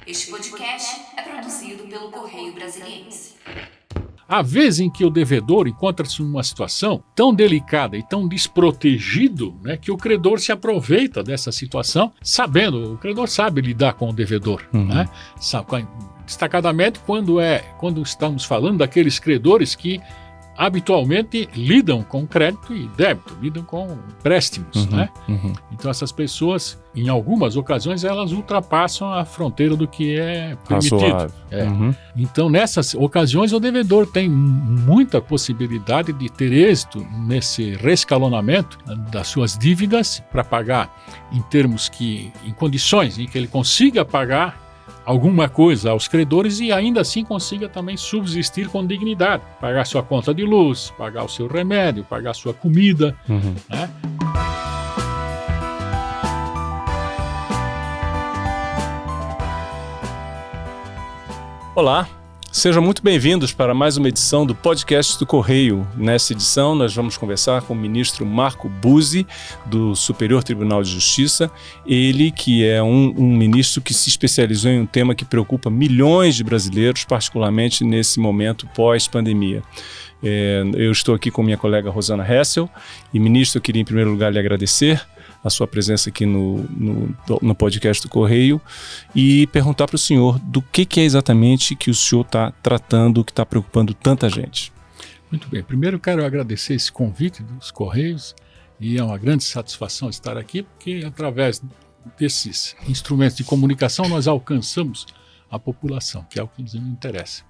Este podcast é produzido pelo Correio Brasiliense. Há vezes em que o devedor encontra-se numa situação tão delicada e tão desprotegido, né, que o credor se aproveita dessa situação, o credor sabe lidar com o devedor. Né? Destacadamente quando estamos falando daqueles credores que habitualmente lidam com crédito e débito, lidam com empréstimos. Né? Então essas pessoas, em algumas ocasiões, elas ultrapassam a fronteira do que é permitido. Então nessas ocasiões o devedor tem muita possibilidade de ter êxito nesse reescalonamento das suas dívidas para pagar em condições em que ele consiga pagar alguma coisa aos credores e ainda assim consiga também subsistir com dignidade, pagar sua conta de luz, pagar o seu remédio, pagar sua comida. Né? Olá, sejam muito bem-vindos para mais uma edição do Podcast do Correio. Nessa edição nós vamos conversar com o ministro Marco Buzzi, do Superior Tribunal de Justiça, ele que é um ministro que se especializou em um tema que preocupa milhões de brasileiros, particularmente nesse momento pós-pandemia. Eu estou aqui com minha colega Rosana Hessel e, ministro, eu queria em primeiro lugar lhe agradecer a sua presença aqui no podcast do Correio e perguntar para o senhor do que é exatamente que o senhor está tratando, que está preocupando tanta gente. Muito bem. Primeiro eu quero agradecer esse convite dos Correios e é uma grande satisfação estar aqui porque através desses instrumentos de comunicação nós alcançamos a população, que é o que nos interessa.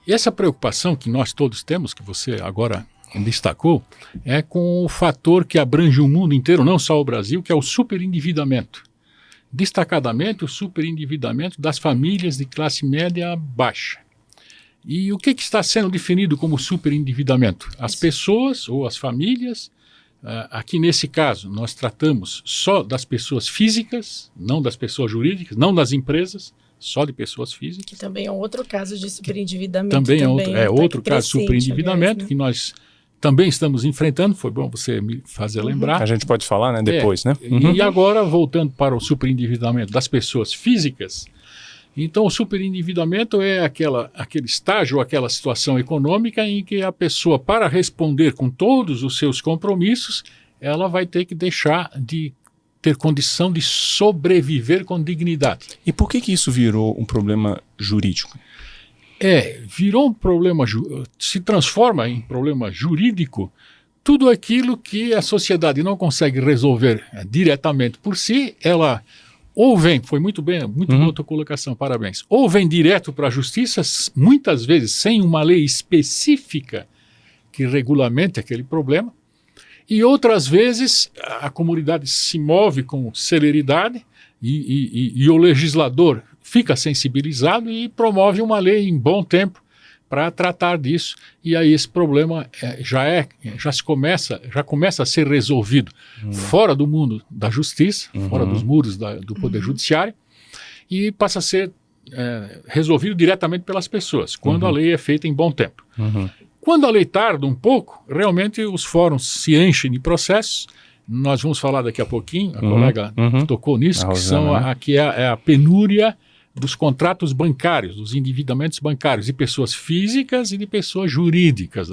E essa preocupação que nós todos temos, que você agora destacou, é com o fator que abrange o mundo inteiro, não só o Brasil, que é o superendividamento. Destacadamente, o superendividamento das famílias de classe média baixa. E o que está sendo definido como superendividamento? As pessoas ou as famílias, aqui nesse caso nós tratamos só das pessoas físicas, não das pessoas jurídicas, não das empresas, só de pessoas físicas. Que também é outro caso de superendividamento. Também é outro caso de superendividamento, aliás, né? Que nós também estamos enfrentando, foi bom você me fazer lembrar. A gente pode falar, né, depois, né? E agora, voltando para o superendividamento das pessoas físicas, então o superendividamento é aquele estágio, aquela situação econômica em que a pessoa, para responder com todos os seus compromissos, ela vai ter que deixar de ter condição de sobreviver com dignidade. E por que isso virou um problema jurídico? Virou um problema, se transforma em problema jurídico tudo aquilo que a sociedade não consegue resolver diretamente por si, ela ou vem, foi muito bem, muito boa a tua colocação, parabéns, ou vem direto para a justiça, muitas vezes sem uma lei específica que regulamente aquele problema, e outras vezes a comunidade se move com celeridade e o legislador fica sensibilizado e promove uma lei em bom tempo para tratar disso. E aí esse problema já começa a ser resolvido fora do mundo da justiça, fora dos muros do Poder Judiciário, e passa a ser resolvido diretamente pelas pessoas, quando a lei é feita em bom tempo. Quando a lei tarda um pouco, realmente os fóruns se enchem de processos. Nós vamos falar daqui a pouquinho, a colega tocou nisso, que é a penúria dos contratos bancários, dos endividamentos bancários, de pessoas físicas e de pessoas jurídicas.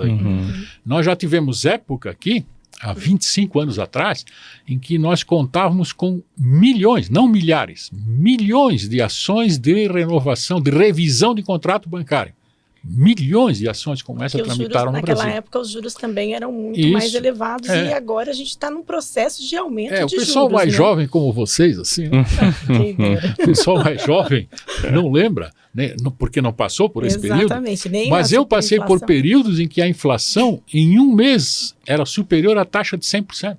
Nós já tivemos época aqui, há 25 anos atrás, em que nós contávamos com milhões, não milhares, milhões de ações de renovação, de revisão de contrato bancário. Milhões de ações como essa tramitaram no Brasil. Naquela época os juros também eram muito mais elevados e agora a gente está num processo de aumento de juros. O pessoal mais jovem como vocês, assim, né? O pessoal mais jovem não lembra, né? Porque não passou por esse período. Nem mas eu passei por períodos em que a inflação em um mês era superior à taxa de 100%.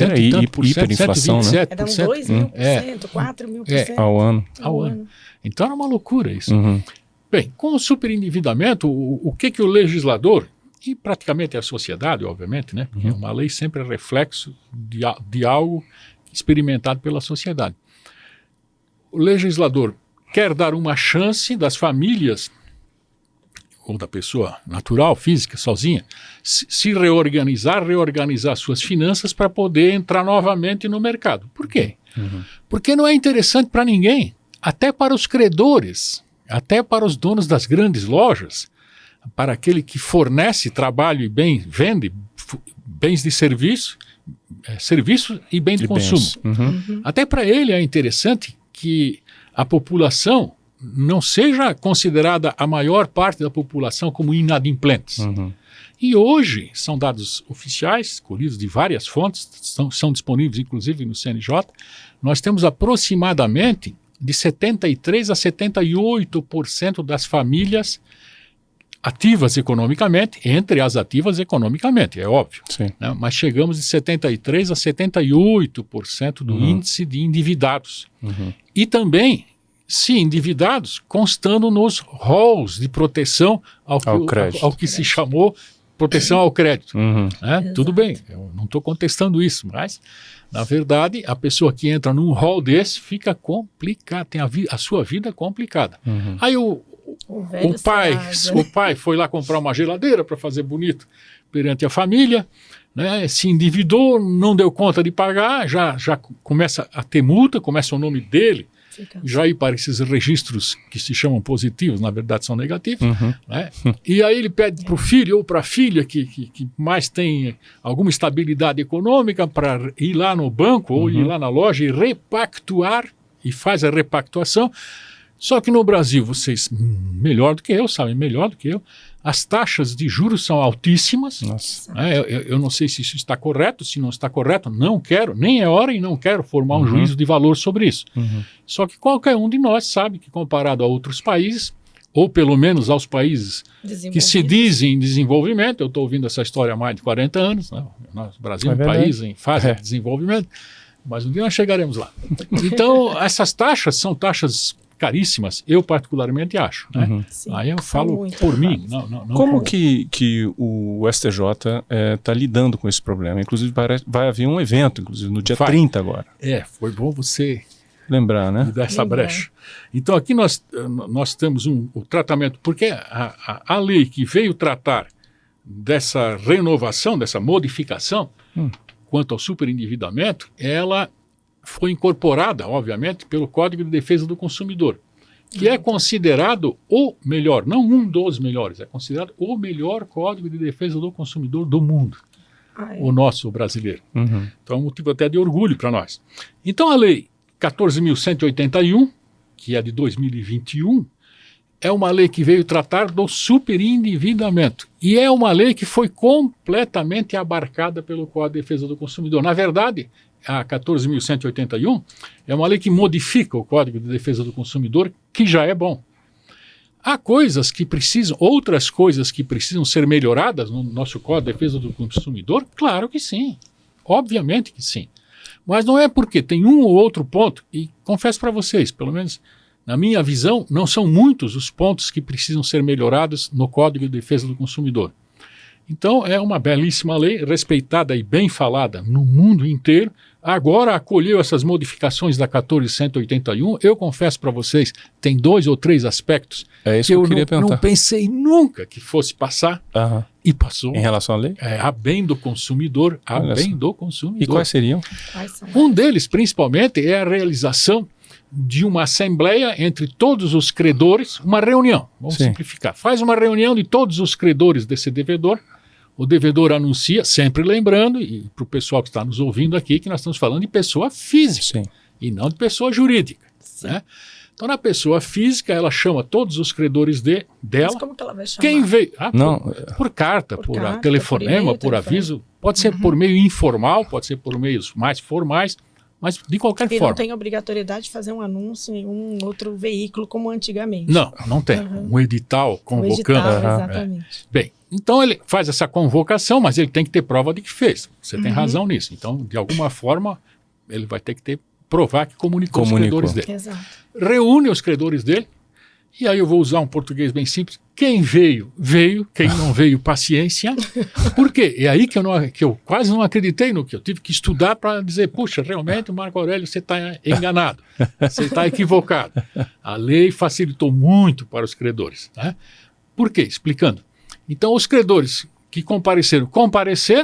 Era hiperinflação, né? Eram 2.000%, 4.000% ao ano. Então era uma loucura isso. Bem, com o superendividamento, o que o legislador, e praticamente a sociedade, obviamente, né? Porque uma lei sempre é reflexo de algo experimentado pela sociedade. O legislador quer dar uma chance das famílias, ou da pessoa natural, física, sozinha, se reorganizar suas finanças para poder entrar novamente no mercado. Por quê? Porque não é interessante para ninguém até para os credores, até para os donos das grandes lojas, para aquele que fornece trabalho e vende bens de serviço e bem de consumo. Até para ele é interessante que a população não seja considerada a maior parte da população como inadimplentes. E hoje, são dados oficiais, colhidos de várias fontes, são disponíveis inclusive no CNJ, nós temos aproximadamente de 73% a 78% das famílias ativas economicamente, entre as ativas economicamente, é óbvio. Né? Mas chegamos de 73% a 78% do índice de endividados. E também, se endividados, constando nos rolos de proteção ao que se chamou proteção ao crédito. Né? Tudo bem, eu não estou contestando isso, mas, na verdade, a pessoa que entra num rol desse fica complicada, tem a sua vida complicada. Aí o pai foi lá comprar uma geladeira para fazer bonito perante a família, né? Se endividou, não deu conta de pagar, já começa a ter multa, começa o nome dele, já ir para esses registros que se chamam positivos, na verdade são negativos, né? E aí ele pede para o filho ou para a filha que mais tem alguma estabilidade econômica para ir lá no banco ou ir lá na loja e repactuar, e faz a repactuação. Só que no Brasil, vocês, melhor do que eu, sabem melhor do que eu, as taxas de juros são altíssimas. Né? Eu não sei se isso está correto, se não está correto, não quero, nem é hora e não quero formar um juízo de valor sobre isso. Só que qualquer um de nós sabe que comparado a outros países, ou pelo menos aos países que se dizem em desenvolvimento, eu estou ouvindo essa história há mais de 40 anos, né? O Brasil é um país em fase de desenvolvimento, mas um dia nós chegaremos lá. Então, essas taxas são taxas caríssimas, eu particularmente acho. Né? Aí eu falo por mim. Não como que o STJ está lidando com esse problema? Inclusive vai haver um evento, inclusive no dia 30 agora. Foi bom você lembrar, né? Dessa brecha. Então aqui nós temos o tratamento, porque a lei que veio tratar dessa renovação, dessa modificação, quanto ao superendividamento, ela foi incorporada, obviamente, pelo Código de Defesa do Consumidor, que é considerado o melhor, não um dos melhores, é considerado o melhor Código de Defesa do Consumidor do mundo, o nosso brasileiro. Então é um motivo até de orgulho para nós. Então a Lei 14.181, que é de 2021, é uma lei que veio tratar do superendividamento. E é uma lei que foi completamente abarcada pelo Código de Defesa do Consumidor. Na verdade, a 14.181 é uma lei que modifica o Código de Defesa do Consumidor, que já é bom. Há outras coisas que precisam ser melhoradas no nosso Código de Defesa do Consumidor? Claro que sim, obviamente que sim. Mas não é porque tem um ou outro ponto, e confesso para vocês, pelo menos na minha visão, não são muitos os pontos que precisam ser melhorados no Código de Defesa do Consumidor. Então, é uma belíssima lei, respeitada e bem falada no mundo inteiro. Agora acolheu essas modificações da 14.181. Eu confesso para vocês, tem 2 ou 3 aspectos que eu não pensei nunca que fosse passar, e passou. Em relação à lei? A bem do consumidor, do consumidor. E quais seriam? Um deles, principalmente, é a realização de uma assembleia entre todos os credores, uma reunião, vamos simplificar. Faz uma reunião de todos os credores desse devedor. O devedor anuncia, sempre lembrando, e para o pessoal que está nos ouvindo aqui, que nós estamos falando de pessoa física e não de pessoa jurídica. Né? Então, na pessoa física, ela chama todos os credores dela. Mas como que ela vai chamar? Quem veio? Por carta, por telefonema, por aviso. Pode ser por meio informal, pode ser por meios mais formais, mas de qualquer forma. E não tem obrigatoriedade de fazer um anúncio em um outro veículo como antigamente. Não tem. Um edital convocando. Exatamente. Bem, então ele faz essa convocação, mas ele tem que ter prova de que fez. Você tem razão nisso. Então, de alguma forma, ele vai ter que provar que comunicou os credores dele. Exato. Reúne os credores dele, e aí eu vou usar um português bem simples. Quem veio, veio. Quem não veio, paciência. Por quê? É aí que eu quase não acreditei no que eu tive que estudar para dizer, puxa, realmente, Marco Aurélio, você está enganado. Você está equivocado. A lei facilitou muito para os credores. Né? Por quê? Explicando. Então, os credores que compareceram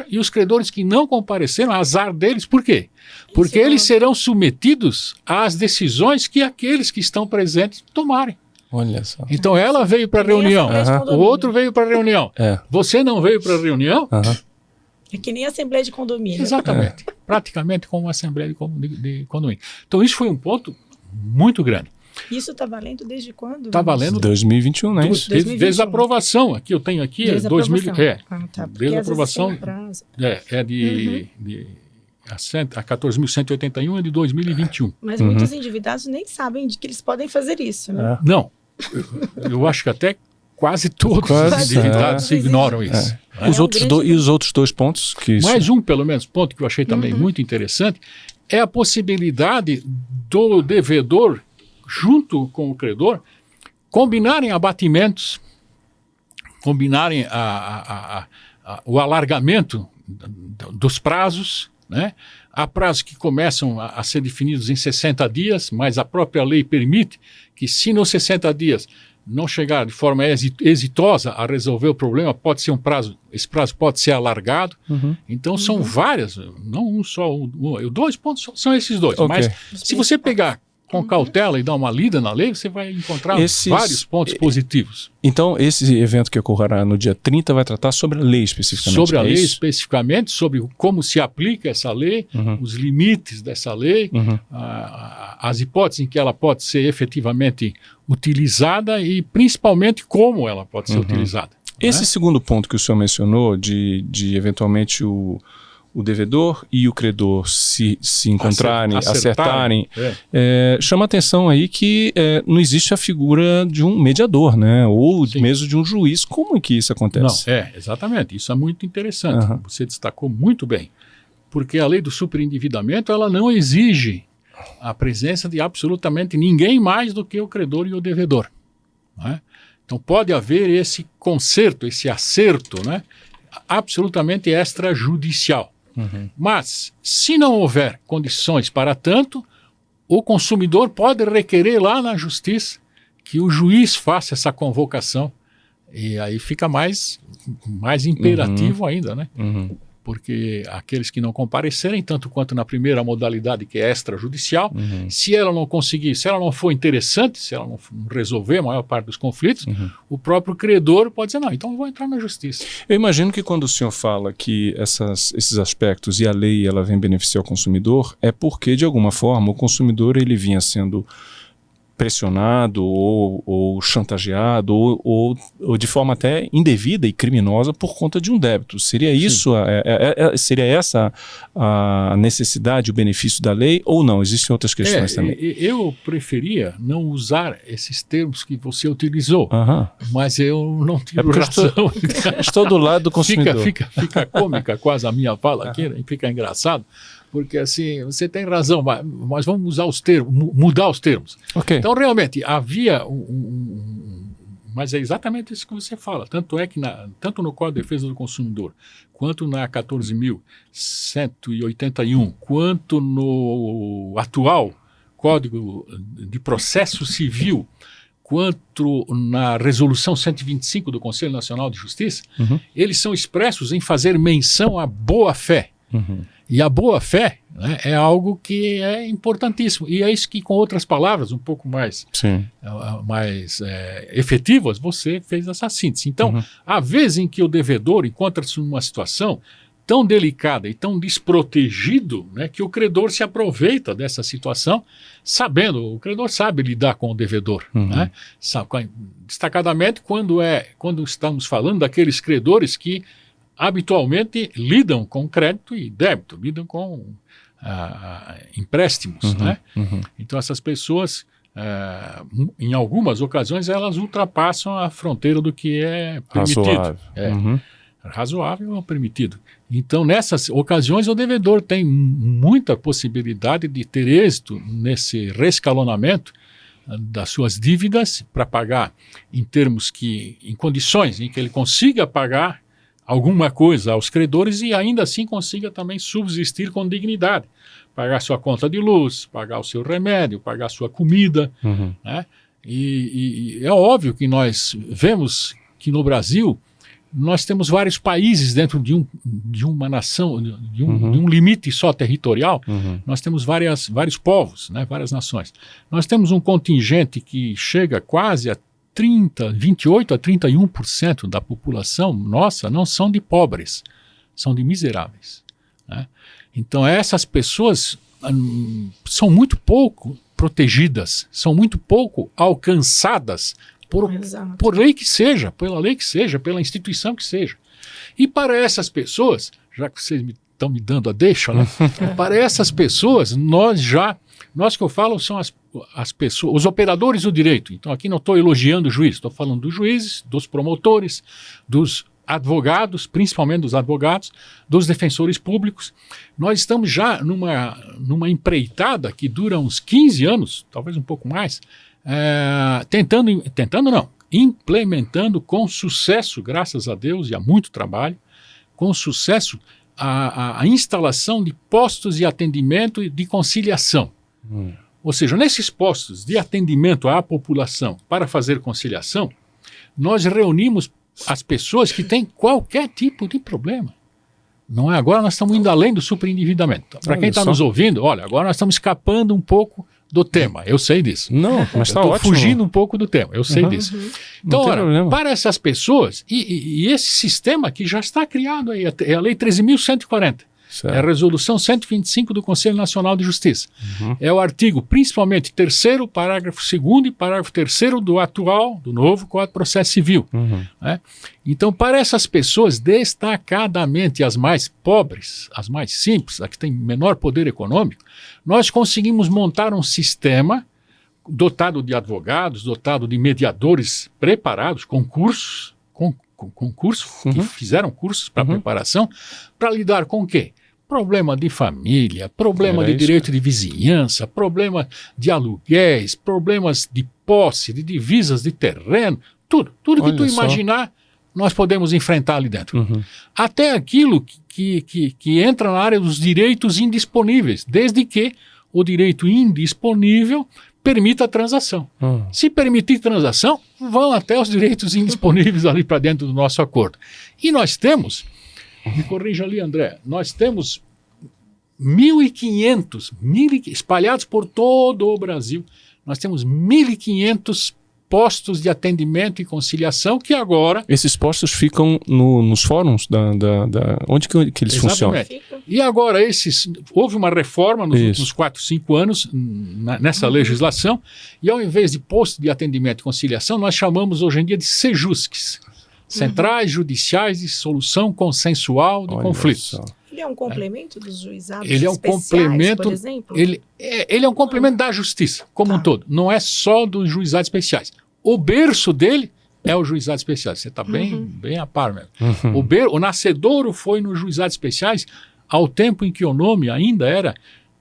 e os credores que não compareceram, azar deles, por quê? Porque eles serão submetidos às decisões que aqueles que estão presentes tomarem. Olha só. Então ela veio para a reunião, o outro veio para a reunião. Você não veio para a reunião? É que nem a Assembleia de Condomínio. Exatamente. Praticamente como uma Assembleia de Condomínio. Então isso foi um ponto muito grande. Isso está valendo desde quando? Está valendo 2021, não é isso? Desde a aprovação. Aqui eu tenho aqui, desde 2000. Desde a aprovação. A 14.181 é de 2021. Mas muitos endividados nem sabem de que eles podem fazer isso, né? Não. Eu acho que até quase todos os endividados ignoram isso. E os outros dois pontos? Mais um, pelo menos, ponto que eu achei também muito interessante, é a possibilidade do devedor, junto com o credor, combinarem abatimentos, combinarem o alargamento dos prazos, né? Há prazos que começam a ser definidos em 60 dias, mas a própria lei permite que, se nos 60 dias não chegar de forma exitosa a resolver o problema, esse prazo pode ser alargado. Então são várias, não um só, dois pontos são esses dois. Mas se você pegar com cautela e dar uma lida na lei, você vai encontrar vários pontos positivos. Então, esse evento que ocorrerá no dia 30 vai tratar sobre a lei especificamente? Sobre a lei especificamente, sobre como se aplica essa lei, os limites dessa lei, as hipóteses em que ela pode ser efetivamente utilizada e principalmente como ela pode ser utilizada. Esse segundo ponto que o senhor mencionou, de eventualmente o devedor e o credor se encontrarem, acertarem, chama atenção aí que não existe a figura de um mediador, né? Ou mesmo de um juiz. Como é que isso acontece? Não, exatamente. Isso é muito interessante. Você destacou muito bem. Porque a lei do superendividamento, ela não exige a presença de absolutamente ninguém mais do que o credor e o devedor. Né? Então pode haver esse conserto, esse acerto, né? Absolutamente extrajudicial. Mas, se não houver condições para tanto, o consumidor pode requerer lá na justiça que o juiz faça essa convocação. E aí fica mais imperativo ainda, né? Porque aqueles que não comparecerem, tanto quanto na primeira modalidade, que é extrajudicial, se ela não conseguir, se ela não for interessante, se ela não resolver a maior parte dos conflitos, o próprio credor pode dizer, não, então eu vou entrar na justiça. Eu imagino que quando o senhor fala que esses aspectos e a lei ela vem beneficiar o consumidor, é porque, de alguma forma, o consumidor ele vinha sendo pressionado ou chantageado ou de forma até indevida e criminosa por conta de um débito. Seria isso, seria essa a necessidade, o benefício da lei ou não? Existem outras questões também? Eu preferia não usar esses termos que você utilizou, mas eu não tiro razão. Estou do lado do consumidor. Fica cômica quase a minha fala aqui, né? Fica engraçado. Porque assim, você tem razão, mas vamos usar os termos, mudar os termos. Então, realmente, havia mas é exatamente isso que você fala. Tanto é que, tanto no Código de Defesa do Consumidor, quanto na 14.181, quanto no atual Código de Processo Civil, quanto na Resolução 125 do Conselho Nacional de Justiça, eles são expressos em fazer menção à boa-fé. E a boa-fé, né, é algo que é importantíssimo. E é isso que, com outras palavras, um pouco mais efetivas, você fez essa síntese. Então, há vezes em que o devedor encontra-se numa situação tão delicada e tão desprotegido, né, que o credor se aproveita dessa situação, o credor sabe lidar com o devedor. Né? Destacadamente quando estamos falando daqueles credores que habitualmente lidam com crédito e débito, lidam com empréstimos. Né? Então essas pessoas, em algumas ocasiões, elas ultrapassam a fronteira do que é permitido. Razoável ou permitido. Então nessas ocasiões o devedor tem muita possibilidade de ter êxito nesse rescalonamento das suas dívidas para pagar em condições em que ele consiga pagar alguma coisa aos credores e ainda assim consiga também subsistir com dignidade. Pagar sua conta de luz, pagar o seu remédio, pagar sua comida. Né? E é óbvio que nós vemos que no Brasil nós temos vários países dentro de uma nação, de um limite só territorial. Nós temos vários povos, né, várias nações. Nós temos um contingente que chega quase a 28 a 31% da população nossa não são de pobres, são de miseráveis, né? Então essas pessoas são muito pouco protegidas, são muito pouco alcançadas por lei que seja, pela lei que seja, pela instituição que seja. E para essas pessoas, já que vocês estão me dando a deixa, né? Para essas pessoas, nós que eu falo são as pessoas, os operadores do direito. Então aqui não estou elogiando o juiz, estou falando dos juízes, dos promotores, dos advogados, principalmente dos advogados, dos defensores públicos. Nós estamos já numa empreitada que dura uns 15 anos, talvez um pouco mais, implementando com sucesso, graças a Deus e a muito trabalho, com sucesso a instalação de postos de atendimento e de conciliação. Ou seja, nesses postos de atendimento à população para fazer conciliação, nós reunimos as pessoas que têm qualquer tipo de problema. Não é? Agora nós estamos indo além do superendividamento. Para quem está nos ouvindo, olha, agora nós estamos escapando um pouco do tema. Eu sei disso. Não, mas está ótimo. Fugindo um pouco do tema. Eu sei disso. Então, olha, para essas pessoas, e esse sistema que já está criado aí, é a Lei 13.140. Certo. É a Resolução 125 do Conselho Nacional de Justiça. É o artigo, principalmente, 3º, parágrafo 2º e parágrafo 3º do novo Código de Processo Civil. Né? Então, para essas pessoas, destacadamente as mais pobres, as mais simples, as que têm menor poder econômico, nós conseguimos montar um sistema dotado de advogados, dotado de mediadores preparados, concursos, que fizeram cursos para preparação, para lidar com o quê? Problema de família, problema de direito de vizinhança, problema de aluguéis, problemas de posse, de divisas de terreno, tudo que tu imaginar, nós podemos enfrentar ali dentro. Até aquilo que entra na área dos direitos indisponíveis, desde que o direito indisponível permita a transação. Se permitir transação, vão até os direitos indisponíveis ali para dentro do nosso acordo. E nós temos, me corrija ali, André, nós temos 1.500, espalhados por todo o Brasil, nós temos 1.500 postos de atendimento e conciliação que agora... Esses postos ficam nos fóruns onde que eles funcionam? E agora houve uma reforma nos últimos 4, 5 anos nessa legislação, e ao invés de posto de atendimento e conciliação, nós chamamos hoje em dia de CEJUSCs, Centrais Judiciais de Solução Consensual de Conflitos. Ele é um complemento dos juizados ele é um complemento, por exemplo? Ele é um complemento da justiça, como um todo. Não é só dos juizados especiais. O berço dele é o juizado especial. Você está bem a par mesmo. O nascedouro foi nos juizados especiais ao tempo em que o nome ainda era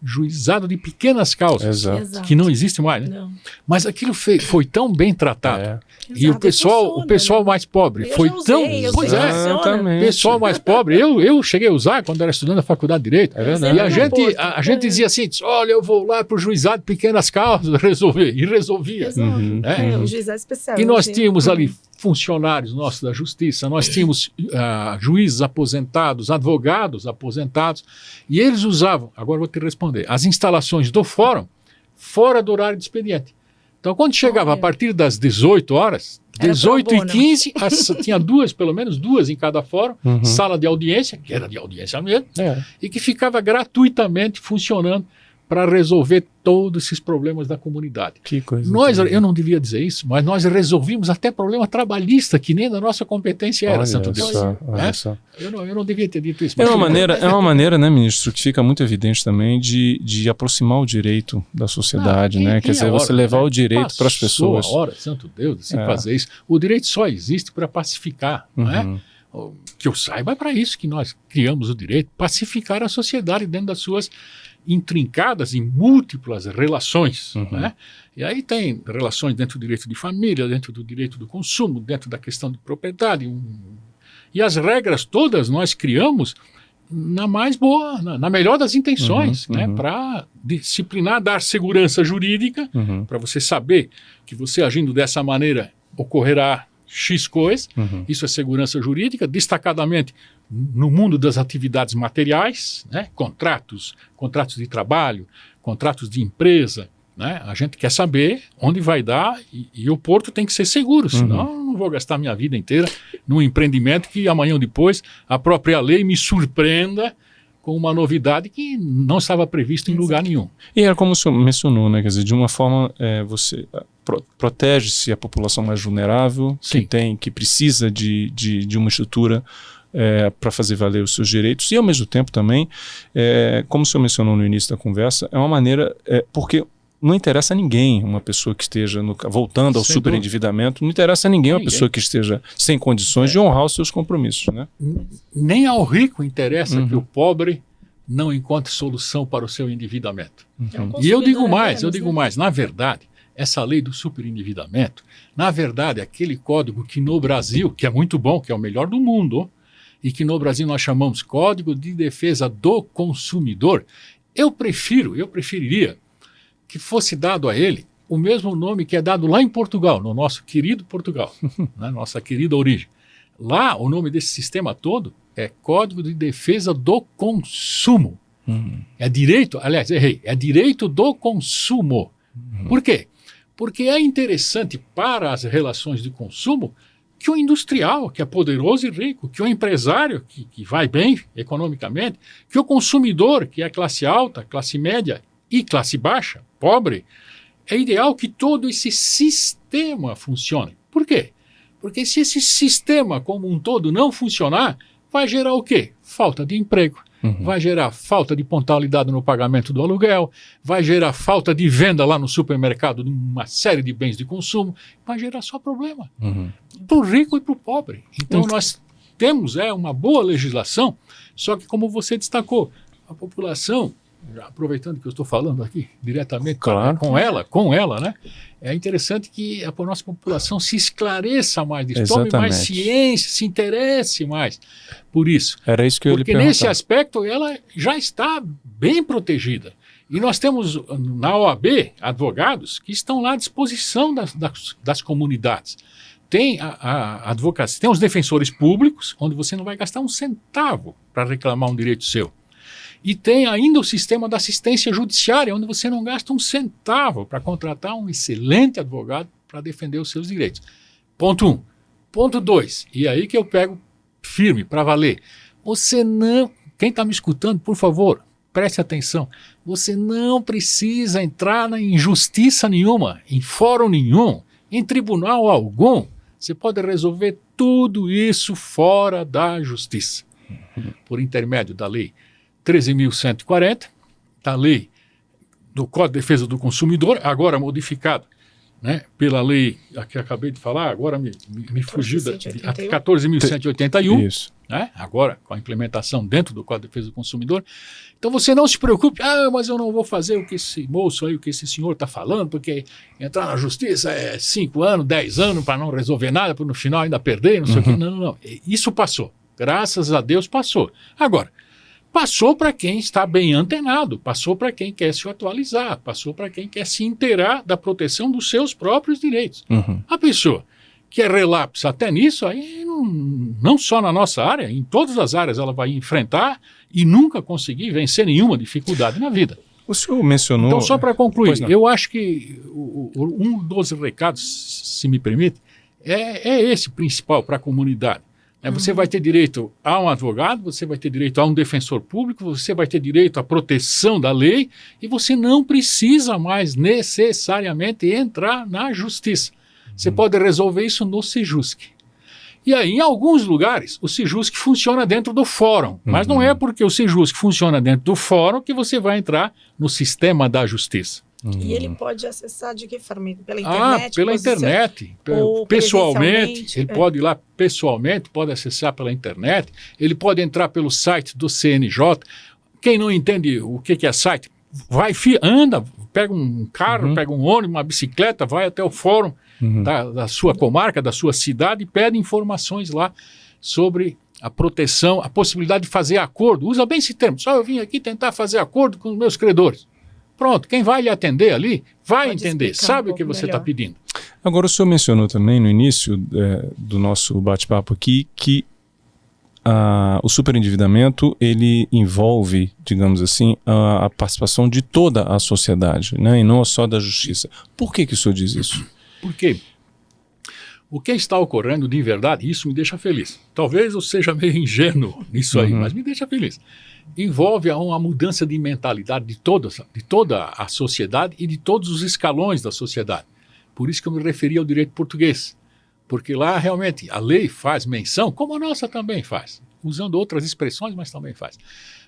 juizado de pequenas causas, que não existe mais, né? Mas aquilo foi tão bem tratado. E o pessoal mais pobre foi tão... Pois é, o pessoal mais pobre, eu cheguei a usar quando era estudando na faculdade de Direito. E a gente dizia assim, olha, eu vou lá para o juizado de pequenas causas resolver. E resolvia. O juizado especial. E nós tínhamos ali funcionários nossos da justiça, nós tínhamos juízes aposentados, advogados aposentados, e eles usavam, agora vou te responder, as instalações do fórum fora do horário de expediente. Então, quando chegava a partir das 18 horas, 18h15, tinha pelo menos duas em cada fórum, sala de audiência, que era de audiência mesmo, e que ficava gratuitamente funcionando para resolver todos esses problemas da comunidade. Que coisa. Eu não devia dizer isso, mas nós resolvimos até problema trabalhista, que nem da nossa competência era, Santo Deus. Olha só. Eu não devia ter dito isso. É uma maneira, né, ministro, que fica muito evidente também de aproximar o direito da sociedade, né? Quer dizer, você levar o direito para as pessoas. Santo Deus, de se fazer isso. O direito só existe para pacificar, não é? Que eu saiba, é para isso que nós criamos o direito, pacificar a sociedade dentro das suas intrincadas em múltiplas relações, né? E aí tem relações dentro do direito de família, dentro do direito do consumo, dentro da questão de propriedade, e as regras todas nós criamos na melhor das intenções, né? Para disciplinar, dar segurança jurídica, para você saber que você agindo dessa maneira ocorrerá X coisa, isso é segurança jurídica, destacadamente no mundo das atividades materiais, né? Contratos de trabalho, contratos de empresa, né? A gente quer saber onde vai dar e o porto tem que ser seguro, senão eu não vou gastar minha vida inteira num empreendimento que amanhã ou depois a própria lei me surpreenda com uma novidade que não estava prevista em lugar nenhum. E é como o senhor mencionou, né? Quer dizer, de uma forma você protege-se a população mais vulnerável, que precisa de uma estrutura para fazer valer os seus direitos, e ao mesmo tempo também, como o senhor mencionou no início da conversa, é uma maneira, porque não interessa a ninguém uma pessoa que esteja, voltando ao superendividamento, não interessa a ninguém uma pessoa que esteja sem condições de honrar os seus compromissos. Né? Nem ao rico interessa que o pobre não encontre solução para o seu endividamento. E eu digo mais, na verdade, essa lei do superendividamento, na verdade, aquele código que no Brasil, que é muito bom, que é o melhor do mundo, e que no Brasil nós chamamos Código de Defesa do Consumidor, eu preferiria que fosse dado a ele o mesmo nome que é dado lá em Portugal, no nosso querido Portugal, na nossa querida origem. Lá, o nome desse sistema todo é Código de Defesa do Consumo. É direito, aliás, errei, é direito do consumo. Por quê? Porque é interessante para as relações de consumo que o industrial, que é poderoso e rico, que o empresário, que vai bem economicamente, que o consumidor, que é classe alta, classe média e classe baixa, pobre, é ideal que todo esse sistema funcione. Por quê? Porque se esse sistema como um todo não funcionar, vai gerar o quê? Falta de emprego. Vai gerar falta de pontualidade no pagamento do aluguel, vai gerar falta de venda lá no supermercado de uma série de bens de consumo, vai gerar só problema para o rico e para o pobre. Então nós temos uma boa legislação, só que como você destacou, a população, aproveitando que eu estou falando aqui diretamente com ela, né? É interessante que a nossa população se esclareça mais disso, tome mais ciência, se interesse mais por isso. Era isso que eu Porque nesse aspecto ela já está bem protegida. E nós temos na OAB advogados que estão lá à disposição das comunidades. Tem a advocacia, tem os defensores públicos, onde você não vai gastar um centavo para reclamar um direito seu. E tem ainda o sistema da assistência judiciária, onde você não gasta um centavo para contratar um excelente advogado para defender os seus direitos. Ponto 1. Ponto 2, e aí que eu pego firme para valer. Você não, quem está me escutando, por favor, preste atenção. Você não precisa entrar em injustiça nenhuma, em fórum nenhum, em tribunal algum. Você pode resolver tudo isso fora da justiça, por intermédio da lei 13.140, da lei do Código de Defesa do Consumidor, agora modificado, né, pela lei que acabei de falar, agora me fugiu, 14.181, né, agora com a implementação dentro do Código de Defesa do Consumidor. Então você não se preocupe, mas eu não vou fazer o que esse moço aí, o que esse senhor está falando, porque entrar na justiça é 5 anos, 10 anos para não resolver nada, para no final ainda perder, não sei o que. Não. Isso passou. Graças a Deus passou. Agora, passou para quem está bem antenado, passou para quem quer se atualizar, passou para quem quer se inteirar da proteção dos seus próprios direitos. A pessoa que é relapsa até nisso, aí não só na nossa área, em todas as áreas ela vai enfrentar e nunca conseguir vencer nenhuma dificuldade na vida. O senhor mencionou... Então, só para concluir, eu acho que um dos recados, se me permite, é esse principal para a comunidade. Você vai ter direito a um advogado, você vai ter direito a um defensor público, você vai ter direito à proteção da lei e você não precisa mais necessariamente entrar na justiça. Você pode resolver isso no Sejusc. E aí, em alguns lugares, o Sejusc funciona dentro do fórum, mas não é porque o Sejusc funciona dentro do fórum que você vai entrar no sistema da justiça. E ele pode acessar de que forma? Pela internet? Pela internet, pessoalmente. Ele pode ir lá pessoalmente, pode acessar pela internet, ele pode entrar pelo site do CNJ. Quem não entende o que é site, anda, pega um carro, pega um ônibus, uma bicicleta, vai até o fórum da sua comarca, da sua cidade e pede informações lá sobre a proteção, a possibilidade de fazer acordo. Usa bem esse termo, só eu vim aqui tentar fazer acordo com os meus credores. Pronto, quem vai lhe atender ali vai entender, sabe o que você está pedindo. Agora, o senhor mencionou também no início do nosso bate-papo aqui que o superendividamento, ele envolve, digamos assim, a participação de toda a sociedade, né, e não só da justiça. Por que o senhor diz isso? Porque o que está ocorrendo de verdade, isso me deixa feliz. Talvez eu seja meio ingênuo nisso aí, mas me deixa feliz. Envolve uma mudança de mentalidade de toda a sociedade e de todos os escalões da sociedade. Por isso que eu me referi ao direito português. Porque lá realmente a lei faz menção, como a nossa também faz, usando outras expressões, mas também faz.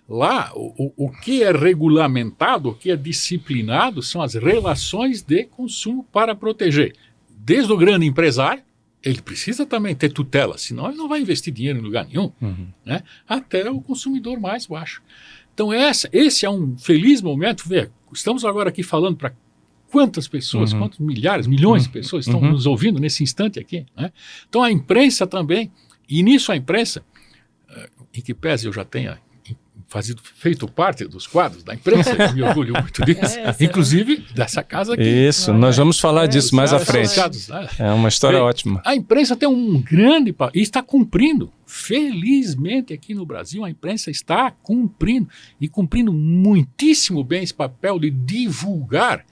Lá, o que é regulamentado, o que é disciplinado são as relações de consumo para proteger. Desde o grande empresário, ele precisa também ter tutela, senão ele não vai investir dinheiro em lugar nenhum, né? Até o consumidor mais baixo. Então esse é um feliz momento. Estamos agora aqui falando para quantas pessoas, quantos milhares, milhões de pessoas estão nos ouvindo nesse instante aqui, né? Então a imprensa também, e nisso a imprensa, em que pese eu já tenha feito parte dos quadros da imprensa, eu me orgulho muito disso, inclusive dessa casa aqui. Isso, nós vamos falar disso mais à frente. É uma história ótima. A imprensa tem um grande papel, e está cumprindo, felizmente aqui no Brasil, a imprensa está cumprindo, e cumprindo muitíssimo bem esse papel de divulgar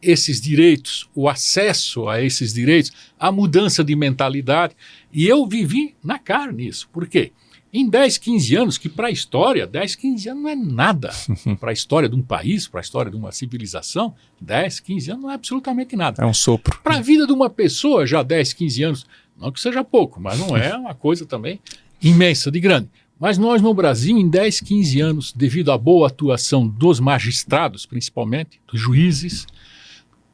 esses direitos, o acesso a esses direitos, a mudança de mentalidade. E eu vivi na carne isso. Por quê? Em 10, 15 anos, que para a história, 10, 15 anos não é nada. Para a história de um país, para a história de uma civilização, 10, 15 anos não é absolutamente nada. É um sopro. Para a vida de uma pessoa, já 10, 15 anos, não que seja pouco, mas não é uma coisa também imensa, de grande. Mas nós no Brasil, em 10, 15 anos, devido à boa atuação dos magistrados, principalmente, dos juízes,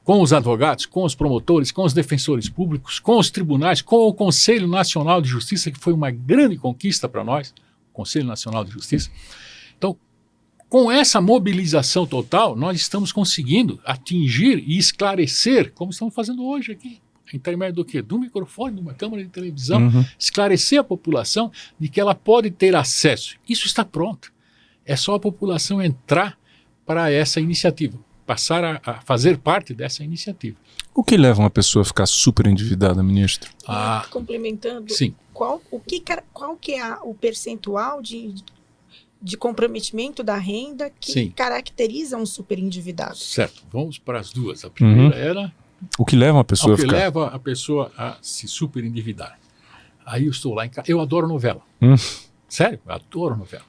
com os advogados, com os promotores, com os defensores públicos, com os tribunais, com o Conselho Nacional de Justiça, que foi uma grande conquista para nós, o Conselho Nacional de Justiça. Então, com essa mobilização total, nós estamos conseguindo atingir e esclarecer, como estamos fazendo hoje aqui, intermédio do quê? Do microfone, de uma câmara de televisão, esclarecer a população de que ela pode ter acesso. Isso está pronto. É só a população entrar para essa iniciativa, passar a fazer parte dessa iniciativa. O que leva uma pessoa a ficar super endividada, ministro? Complementando, sim. Qual que é o percentual de comprometimento da renda que caracteriza um super endividado? Certo, vamos para as duas. A primeira era... O que leva uma pessoa a ficar? O que leva a pessoa a se super endividar. Aí eu estou lá em casa, eu adoro novela. Sério, eu adoro novela.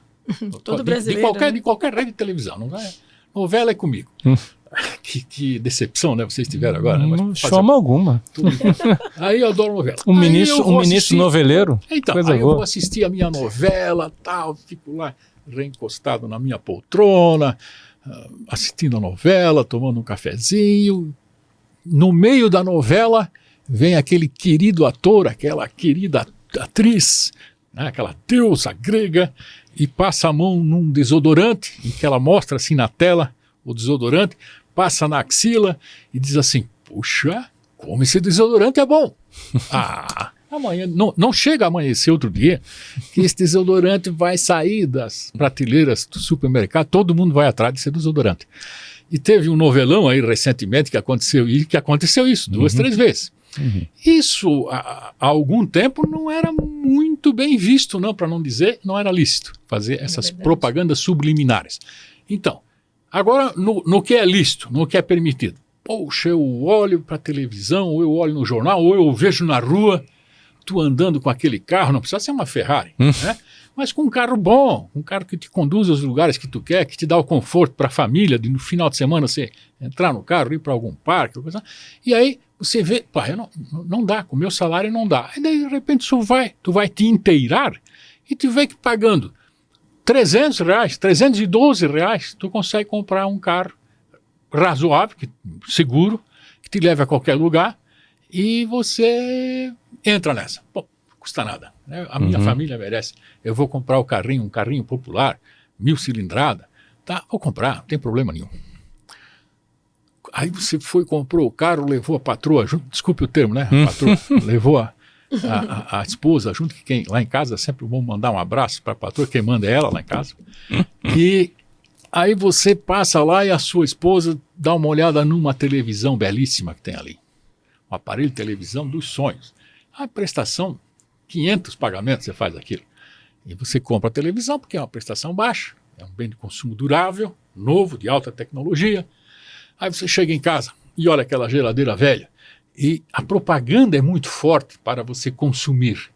Todo brasileiro. De qualquer rede de televisão, não é? Novela é comigo. Que decepção, né? Vocês tiveram agora. Né? Não chama alguma. Aí eu adoro novela. Um ministro noveleiro. Então, aí eu vou assistir a minha novela, tal, fico lá reencostado na minha poltrona, assistindo a novela, tomando um cafezinho. No meio da novela vem aquele querido ator, aquela querida atriz, né? Aquela deusa grega, e passa a mão num desodorante, em que ela mostra assim na tela o desodorante, passa na axila e diz assim: puxa, como esse desodorante é bom. Amanhã, não chega a amanhecer outro dia, que esse desodorante vai sair das prateleiras do supermercado, todo mundo vai atrás desse desodorante. E teve um novelão aí recentemente que aconteceu isso 2, 3 vezes. Isso, há algum tempo, não era muito bem visto, não, para não dizer, não era lícito fazer essas propagandas subliminares. Então, agora, no que é lícito, no que é permitido, poxa, eu olho para a televisão, ou eu olho no jornal, ou eu vejo na rua, tu andando com aquele carro, não precisa ser uma Ferrari, né? Mas com um carro bom, um carro que te conduz aos lugares que tu quer, que te dá o conforto para a família, de no final de semana você entrar no carro, ir para algum parque, coisa, e aí você vê, pá, não dá, com o meu salário não dá. Aí daí, de repente tu vai te inteirar e tu vê que pagando R$300, R$312, tu consegue comprar um carro razoável, seguro, que te leve a qualquer lugar, e você entra nessa. Bom, custa nada, né? A minha família merece. Eu vou comprar um carrinho popular, 1000 cilindrada, tá? Vou comprar, não tem problema nenhum. Aí você comprou o carro, levou a patroa junto, desculpe o termo, né? A patroa levou a esposa junto, que lá em casa sempre vou mandar um abraço para a patroa, quem manda é ela lá em casa. E aí você passa lá e a sua esposa dá uma olhada numa televisão belíssima que tem ali. um aparelho de televisão dos sonhos. A prestação, 500 pagamentos você faz aquilo. E você compra a televisão porque é uma prestação baixa, é um bem de consumo durável, novo, de alta tecnologia. Aí você chega em casa e olha aquela geladeira velha e a propaganda é muito forte para você consumir.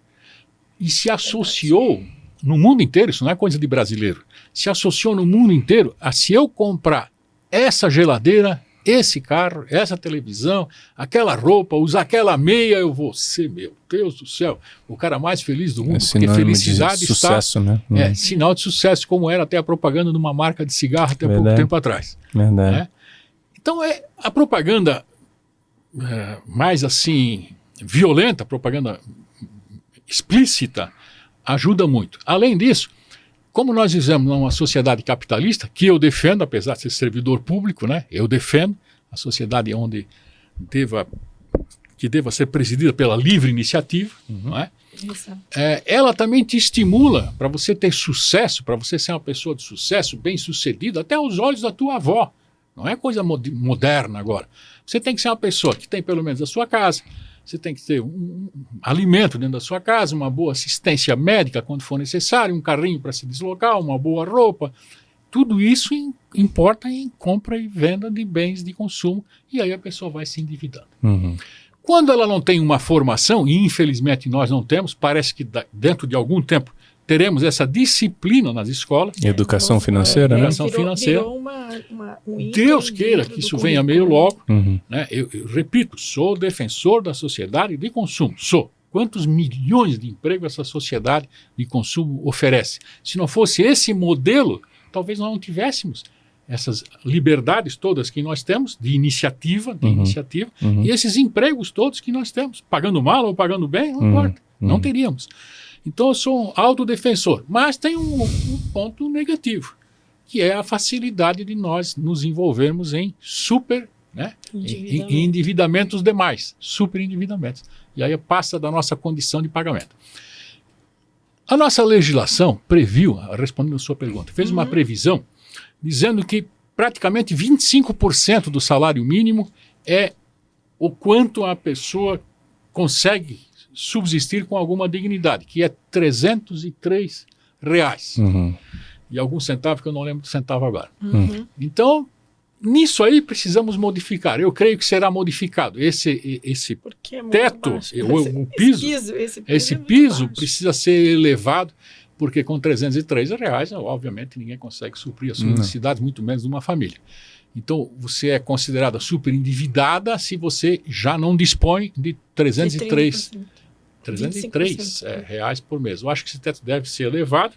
E se associou no mundo inteiro, isso não é coisa de brasileiro, se associou no mundo inteiro a se eu comprar essa geladeira, esse carro, essa televisão, aquela roupa, usar aquela meia, eu vou ser, meu Deus do céu, o cara mais feliz do mundo, porque felicidade de sucesso, está, né? sinal de sucesso, como era até a propaganda de uma marca de cigarro até pouco tempo atrás. Verdade. Né? Então a propaganda mais assim violenta, propaganda explícita, ajuda muito. Além disso, como nós vivemos numa sociedade capitalista, que eu defendo, apesar de ser servidor público, né, eu defendo a sociedade onde deva ser presidida pela livre iniciativa, não é? Ela também te estimula para você ter sucesso, para você ser uma pessoa de sucesso, bem-sucedida, até aos olhos da tua avó. Não é coisa moderna agora. Você tem que ser uma pessoa que tem pelo menos a sua casa, você tem que ter um alimento dentro da sua casa, uma boa assistência médica quando for necessário, um carrinho para se deslocar, uma boa roupa. Tudo isso importa em compra e venda de bens de consumo, e aí a pessoa vai se endividando. Uhum. Quando ela não tem uma formação, e infelizmente nós não temos, parece que dentro de algum tempo teremos essa disciplina nas escolas. Educação financeira, né? Educação financeira. Virou um item Deus queira que isso venha meio logo. Uhum. Né? Eu repito, sou defensor da sociedade de consumo. Sou. Quantos milhões de empregos essa sociedade de consumo oferece? Se não fosse esse modelo, talvez nós não tivéssemos essas liberdades todas que nós temos, de iniciativa, e esses empregos todos que nós temos, pagando mal ou pagando bem, não importa, não teríamos. Então eu sou um autodefensor, mas tem um ponto negativo, que é a facilidade de nós nos envolvermos em em endividamentos demais, super endividamentos. E aí passa da nossa condição de pagamento. A nossa legislação previu, respondendo a sua pergunta, fez uma previsão dizendo que praticamente 25% do salário mínimo é o quanto a pessoa consegue subsistir com alguma dignidade, que é R$303. E alguns centavos que eu não lembro do centavo agora. Então, nisso aí precisamos modificar. Eu creio que será modificado. Esse teto, esse piso precisa ser elevado, porque com R$303, obviamente, ninguém consegue suprir as suas necessidades, muito menos de uma família. Então, você é considerada super endividada se você já não dispõe de R$303 reais por mês. Eu acho que esse teto deve ser elevado.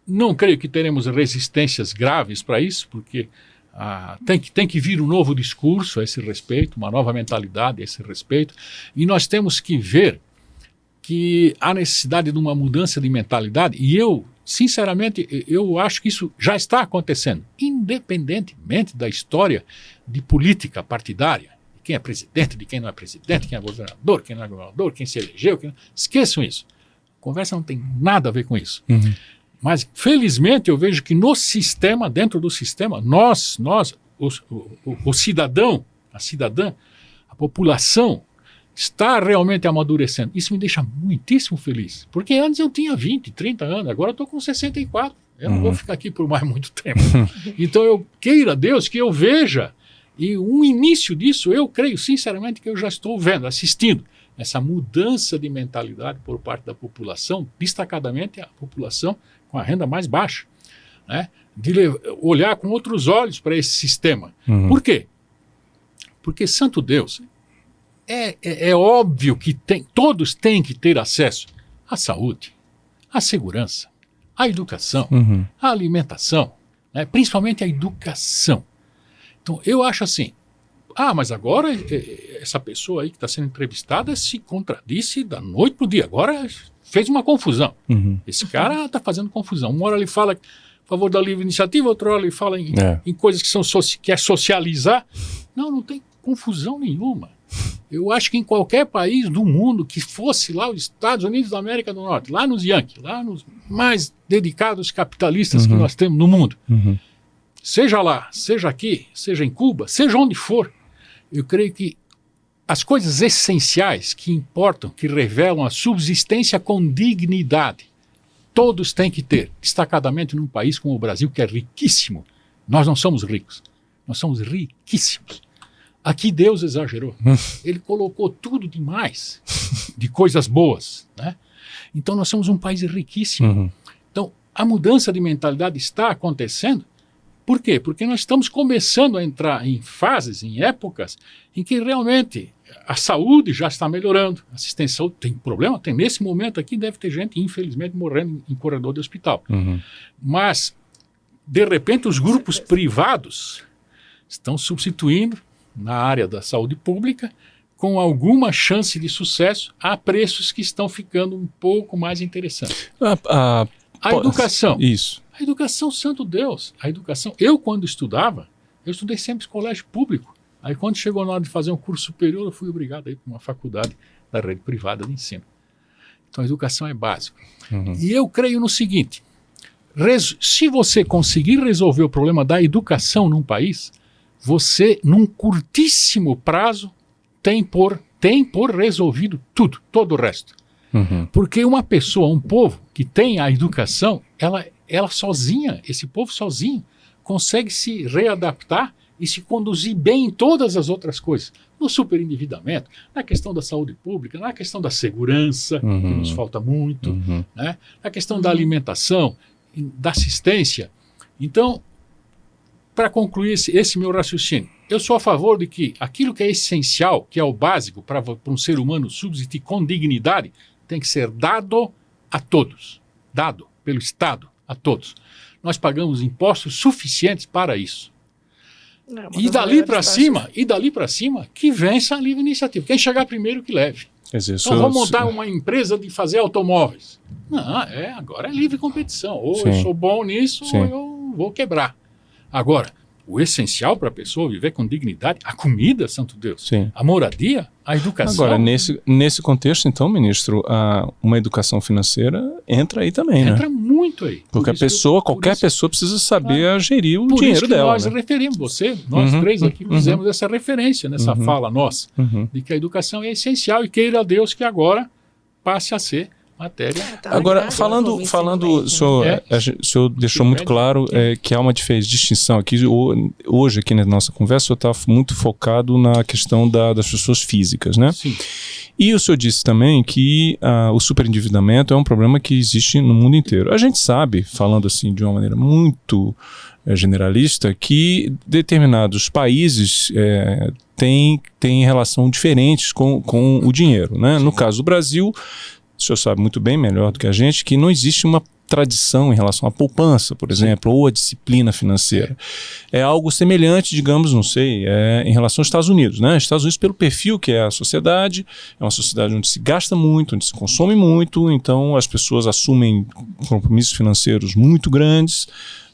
Não creio que teremos resistências graves para isso, porque tem que vir um novo discurso a esse respeito, uma nova mentalidade a esse respeito, e nós temos que ver que há necessidade de uma mudança de mentalidade, e eu, sinceramente, eu acho que isso já está acontecendo, independentemente da história de política partidária, de quem é presidente, de quem não é presidente, quem é governador, quem não é governador, quem se elegeu, esqueçam isso. A conversa não tem nada a ver com isso. Mas, felizmente, eu vejo que no sistema, dentro do sistema, nós o cidadão, a cidadã, a população, está realmente amadurecendo. Isso me deixa muitíssimo feliz. Porque antes eu tinha 20, 30 anos, agora eu estou com 64. Eu não vou ficar aqui por mais muito tempo. Então eu queira Deus que eu veja, e um início disso, eu creio sinceramente que eu já estou vendo, assistindo, essa mudança de mentalidade por parte da população, destacadamente a população com a renda mais baixa, né? De olhar com outros olhos para esse sistema. Por quê? Porque, santo Deus, é óbvio que todos têm que ter acesso à saúde, à segurança, à educação, à alimentação, né? Principalmente à educação. Então, eu acho assim, mas agora essa pessoa aí que está sendo entrevistada se contradisse da noite para o dia, agora fez uma confusão. Esse cara está fazendo confusão. Uma hora ele fala a favor da livre iniciativa, outra hora ele fala em coisas que é socializar. Não tem confusão nenhuma. Eu acho que em qualquer país do mundo que fosse lá os Estados Unidos da América do Norte, lá nos Yankees, lá nos mais dedicados capitalistas que nós temos no mundo, seja lá, seja aqui, seja em Cuba, seja onde for, eu creio que as coisas essenciais que importam, que revelam a subsistência com dignidade, todos têm que ter, destacadamente num país como o Brasil, que é riquíssimo. Nós não somos ricos, nós somos riquíssimos. Aqui Deus exagerou. Ele colocou tudo demais de coisas boas, né? Então nós somos um país riquíssimo. Então a mudança de mentalidade está acontecendo. Por quê? Porque nós estamos começando a entrar em fases, em épocas, em que realmente a saúde já está melhorando. A assistência à saúde tem problema? Tem. Nesse momento aqui deve ter gente, infelizmente, morrendo em corredor de hospital. Mas, de repente, os grupos privados estão substituindo, na área da saúde pública, com alguma chance de sucesso, a preços que estão ficando um pouco mais interessantes. A educação. Isso. A educação, santo Deus, a educação. Eu, quando estudava, eu estudei sempre em colégio público. Aí, quando chegou na hora de fazer um curso superior, eu fui obrigado a ir para uma faculdade da rede privada de ensino. Então, a educação é básica. E eu creio no seguinte, se você conseguir resolver o problema da educação num país, você, num curtíssimo prazo, tem por resolvido tudo, todo o resto. Porque uma pessoa, um povo que tem a educação, ela sozinha, esse povo sozinho, consegue se readaptar e se conduzir bem em todas as outras coisas. No superendividamento, na questão da saúde pública, na questão da segurança, que nos falta muito, né? Na questão da alimentação, da assistência. Então, para concluir esse meu raciocínio, eu sou a favor de que aquilo que é essencial, que é o básico para um ser humano subsistir com dignidade, tem que ser dado a todos. Dado pelo Estado a todos. Nós pagamos impostos suficientes para isso. E dali para cima, que vença a livre iniciativa. Quem chegar primeiro que leve. Então vamos montar uma empresa de fazer automóveis. Não, agora é livre competição. Ou eu sou bom nisso, ou eu vou quebrar. Agora, o essencial para a pessoa viver com dignidade, a comida, santo Deus, a moradia, a educação. Agora, nesse contexto, então, ministro, uma educação financeira entra aí também, né? Entra muito aí. Porque qualquer pessoa precisa saber gerir o dinheiro dela. Nós referimos, nós três aqui fizemos essa referência nessa fala nossa, de que a educação é essencial e queira Deus que agora passe a ser matéria. Agora, falando o senhor deixou muito claro que há uma distinção aqui. Hoje, aqui na nossa conversa, o senhor está muito focado na questão das pessoas físicas, né? Sim. E o senhor disse também que o superendividamento é um problema que existe no mundo inteiro. A gente sabe, falando assim de uma maneira muito generalista, que determinados países têm relação diferentes com o dinheiro, né? No caso do Brasil, o senhor sabe muito bem, melhor do que a gente, que não existe uma tradição em relação à poupança, por exemplo, ou à disciplina financeira. É algo semelhante, digamos, não sei, em relação aos Estados Unidos, né? Estados Unidos, pelo perfil que é a sociedade, é uma sociedade onde se gasta muito, onde se consome muito, então as pessoas assumem compromissos financeiros muito grandes,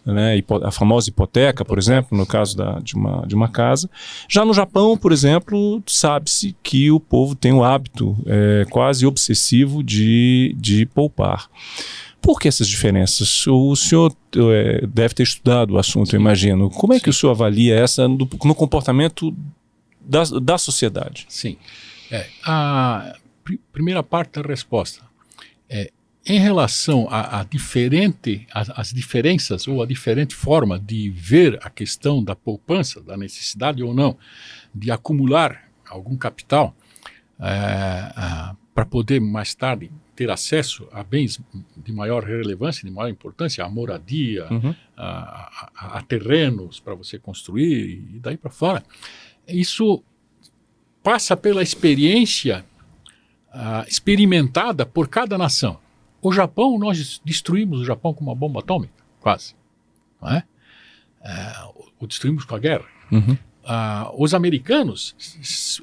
né, a famosa hipoteca, por exemplo, no caso de uma casa. Já no Japão, por exemplo, sabe-se que o povo tem o hábito quase obsessivo de poupar. Por que essas diferenças? O senhor deve ter estudado o assunto, eu imagino. Como é que o senhor avalia essa no comportamento da sociedade? Sim. A primeira parte da resposta em relação às diferenças ou a diferente forma de ver a questão da poupança, da necessidade ou não de acumular algum capital para poder mais tarde ter acesso a bens de maior relevância, de maior importância, a moradia, a terrenos para você construir e daí para fora. Isso passa pela experiência experimentada por cada nação. O Japão, nós destruímos o Japão com uma bomba atômica, quase. Não é? O destruímos com a guerra. Os americanos,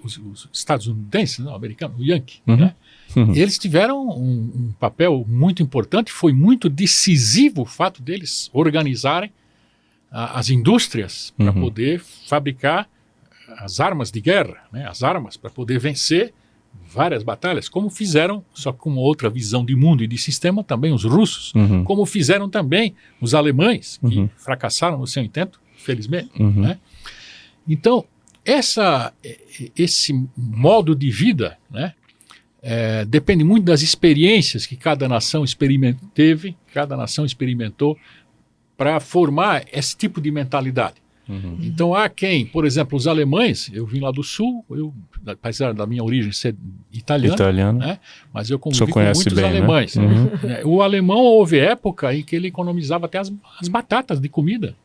os estadunidenses, não, americanos, o Yankee, né? Eles tiveram um papel muito importante, foi muito decisivo o fato deles organizarem as indústrias para poder fabricar as armas de guerra, né? As armas para poder vencer várias batalhas, como fizeram, só com uma outra visão de mundo e de sistema, também os russos, como fizeram também os alemães, que fracassaram no seu intento, felizmente. Né? Então, esse modo de vida, né, depende muito das experiências que cada nação experimentou para formar esse tipo de mentalidade. Uhum. Então há quem, por exemplo, os alemães, eu vim lá do sul, apesar da minha origem ser italiana, né, mas eu convivi com muitos bem, alemães. Né? Uhum. O alemão houve época em que ele economizava até as batatas de comida.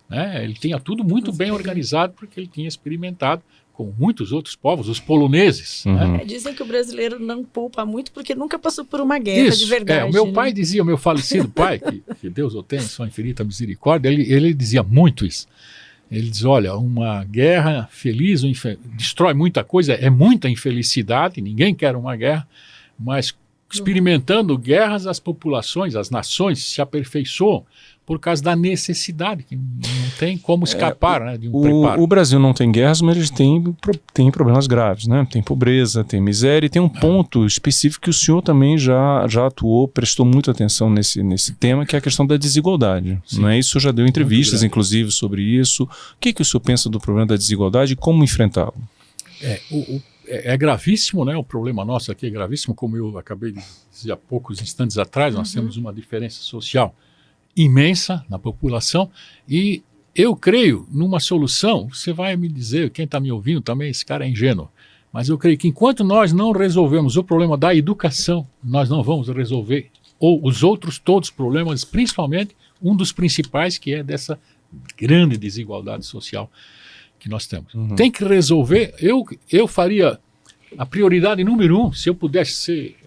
Né? Ele tinha tudo muito bem organizado porque ele tinha experimentado com muitos outros povos, os poloneses. Uhum. Né? Dizem que o brasileiro não poupa muito porque nunca passou por uma guerra de verdade. O meu pai dizia, o meu falecido pai, que Deus o tenha, sua infinita misericórdia, ele dizia muito isso. Ele diz, olha, uma guerra feliz destrói muita coisa, é muita infelicidade, ninguém quer uma guerra, mas experimentando guerras, as populações, as nações se aperfeiçoam por causa da necessidade, que não tem como escapar, né, de um preparo. O Brasil não tem guerras, mas ele tem problemas graves, né? Tem pobreza, tem miséria, e tem um ponto específico que o senhor também já atuou, prestou muita atenção nesse tema, que é a questão da desigualdade. Não é? Isso já deu entrevistas, inclusive, sobre isso. O que o senhor pensa do problema da desigualdade e como enfrentá-lo? É gravíssimo, né? O problema nosso aqui é gravíssimo, como eu acabei de dizer há poucos instantes atrás, nós temos uma diferença social imensa na população e eu creio numa solução. Você vai me dizer, quem está me ouvindo também, esse cara é ingênuo, mas eu creio que enquanto nós não resolvemos o problema da educação, nós não vamos resolver os outros todos os problemas, principalmente um dos principais, que é dessa grande desigualdade social que nós temos. Tem que resolver. Eu faria a prioridade número 1, se eu pudesse ser,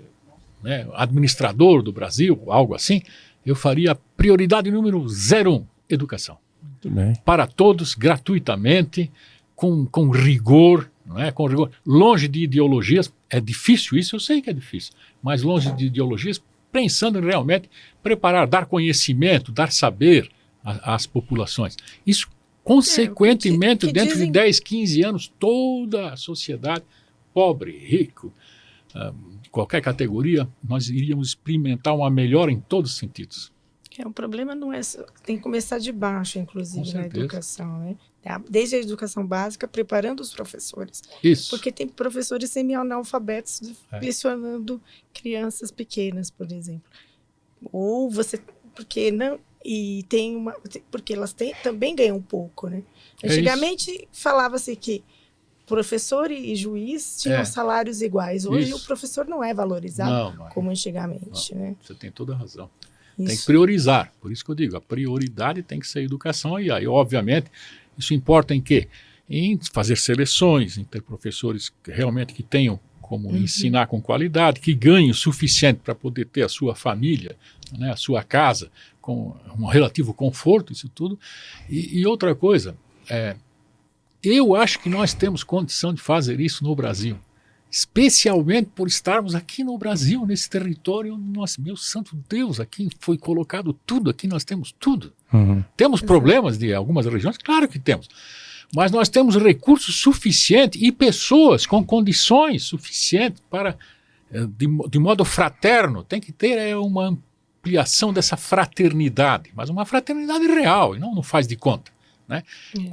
né, administrador do Brasil, algo assim, eu faria a prioridade número 01, educação. Muito bem. Para todos, gratuitamente, com rigor, né, com rigor, longe de ideologias. É difícil isso, eu sei que é difícil, mas longe de ideologias, pensando em realmente preparar, dar conhecimento, dar saber às populações. Isso, consequentemente, dentro de 10, 15 anos, toda a sociedade, pobre, rico, qualquer categoria, nós iríamos experimentar uma melhora em todos os sentidos. O problema não é só, tem que começar de baixo, inclusive, na educação, né? Desde a educação básica, preparando os professores. Isso. Porque tem professores semi-analfabetos lecionando crianças pequenas, por exemplo. Ou você, porque não, e tem uma, porque elas também ganham um pouco, né? Antigamente falava-se que professor e juiz tinham salários iguais. Hoje o professor não é valorizado como antigamente. Né? Você tem toda a razão. Isso. Tem que priorizar. Por isso que eu digo, a prioridade tem que ser a educação. E aí, obviamente, isso importa em quê? Em fazer seleções, em ter professores realmente que tenham como ensinar com qualidade, que ganhem o suficiente para poder ter a sua família, né, a sua casa, com um relativo conforto, isso tudo. E outra coisa, eu acho que nós temos condição de fazer isso no Brasil, especialmente por estarmos aqui no Brasil, nesse território onde nós, meu santo Deus, aqui foi colocado tudo, aqui nós temos tudo. Temos problemas de algumas regiões? Claro que temos. Mas nós temos recursos suficientes e pessoas com condições suficientes para, de modo fraterno, tem que ter uma ampliação dessa fraternidade, mas uma fraternidade real, e não faz de conta. Né?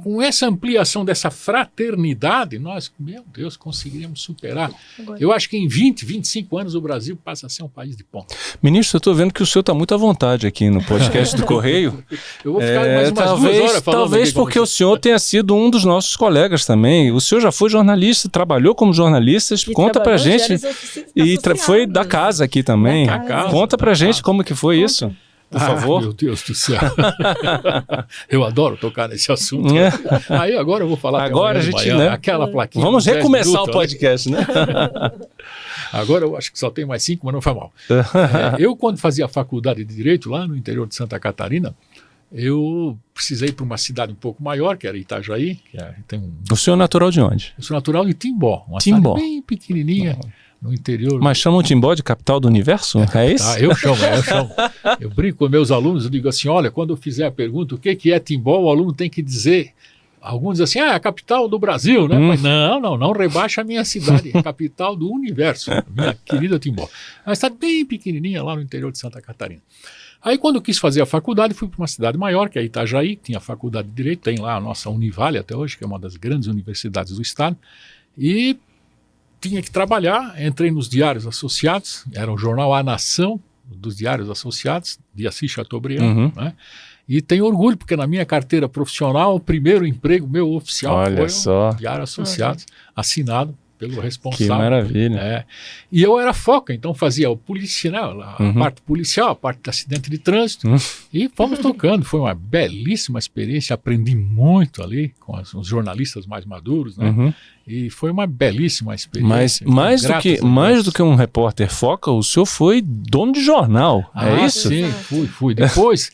Com essa ampliação dessa fraternidade, nós, meu Deus, conseguiríamos superar. Eu acho que em 20, 25 anos o Brasil passa a ser um país de ponta. Ministro, eu estou vendo que o senhor está muito à vontade aqui no podcast do Correio. Eu vou ficar mais umas 2 horas falando. Talvez porque o senhor tenha sido um dos nossos colegas também. O senhor já foi jornalista, trabalhou como jornalista. Conta pra gente. E foi da casa aqui também. Conta pra gente como que foi isso. Por favor. Meu Deus do céu. Eu adoro tocar nesse assunto. Aí agora eu vou falar. Agora a gente, manhã, né? Aquela plaquinha. Vamos recomeçar o podcast, né? Agora eu acho que só tem mais 5, mas não foi mal. Eu, quando fazia a faculdade de Direito lá no interior de Santa Catarina, eu precisei ir para uma cidade um pouco maior, que era Itajaí. O senhor é natural de onde? Eu sou natural de Timbó, uma cidade bem pequenininha. No interior. Mas chamam Timbó de capital do universo? É isso? Eu chamo. Eu brinco com meus alunos, eu digo assim, olha, quando eu fizer a pergunta o que é Timbó, o aluno tem que dizer, alguns dizem assim, é a capital do Brasil, né? Mas não rebaixa a minha cidade, é a capital do universo, minha querida Timbó. É uma cidade bem pequenininha lá no interior de Santa Catarina. Aí quando eu quis fazer a faculdade, fui para uma cidade maior, que é Itajaí, que tinha a faculdade de Direito, tem lá a nossa Univale até hoje, que é uma das grandes universidades do estado, e tinha que trabalhar, entrei nos Diários Associados, era o jornal A Nação dos Diários Associados, de Assis Chateaubriand, né? E tenho orgulho, porque na minha carteira profissional, o primeiro emprego meu oficial foi o Diário Associados, assinado pelo responsável. Que maravilha. E eu era foca, então fazia o policial, a parte policial, a parte de acidente de trânsito, e fomos tocando. Foi uma belíssima experiência, aprendi muito ali com os jornalistas mais maduros, né? E foi uma belíssima experiência. Mas mais do que um repórter foca, o senhor foi dono de jornal, é isso? Sim, fui. Depois